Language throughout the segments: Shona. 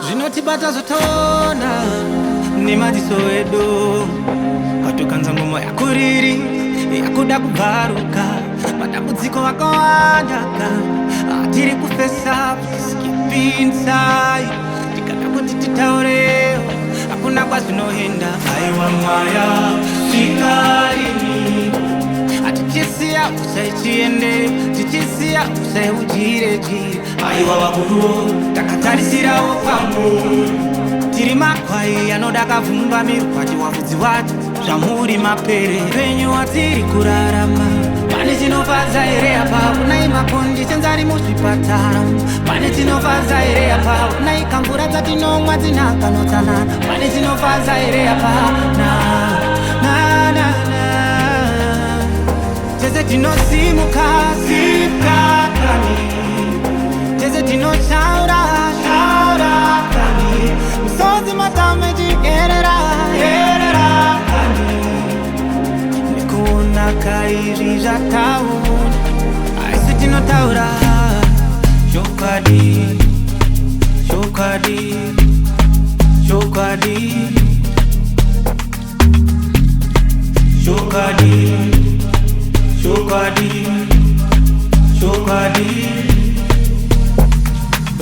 Zvinotibata zvotona nemadziso edu kwatokanza ngoma yakuriri yakuda kubvaruka matambudziko akawandaka atiri kufesa skipinzai tikada kuti titaure hakuna kwazvinoenda aiwa mwaya svikarini atichisiya usaichiende tichisiya usaiujireji aiwa vakuru takatarisirawo pamwe tiri makwai anoda kavhumba mirwati wavudzi wati zvamuri mapere penyu watiri kurarama pane chinofadza here apa kunai makondi chenzari muzvipatara pane chinofadza here apa kunai kamvura dzatinomwa dzinakanotsanana pane chinofadza here apa tese tinosimuka sikakani tese tinoshaura kani misozi matame chigerera kani nekuona kairi zvatauna aisi tinotaura chokwadi chokwadi chokwadi chokwadi chokwadi chokwadi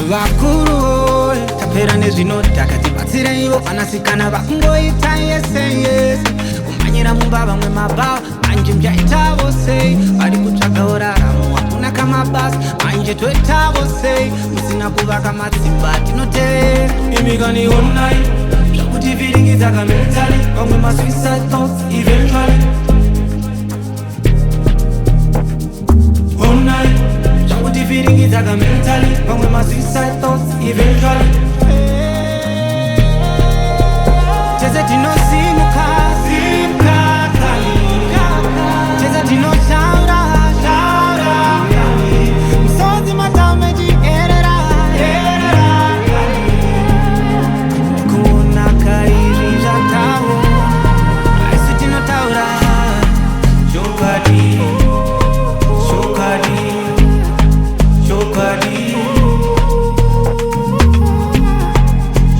vakuru tapera nezvinodhaka tibatsireivo vanasikana vakungoita yese yese kumanyira mumba vamwe mabava manje mjaitavo sei vari kutsvagawo raramo hakuna kamabasa manje toitavo sei musina kuvaka madzimba tinotevera imikanionai zvakuti viringidza kamentali vamwe masuicide thoughts eventually zvakuti viringidza kamentali vamwe masuicide thoughts eventually tese tinosimuka simukakani tese tinoshaura kani misodzi matame chigerera kani kuona kairi zvataona aisi tinotaura chokwadi chokwadi chokwadi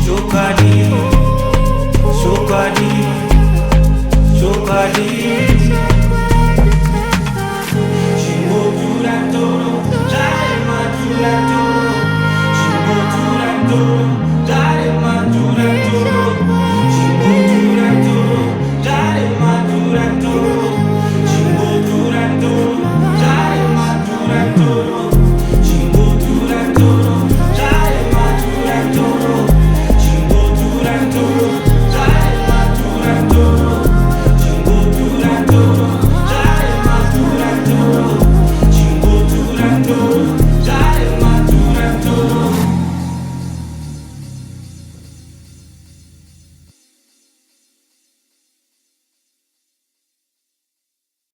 chokwadi chokwadi chokwadi chimbotura toro chimbotura toro chimbotura toro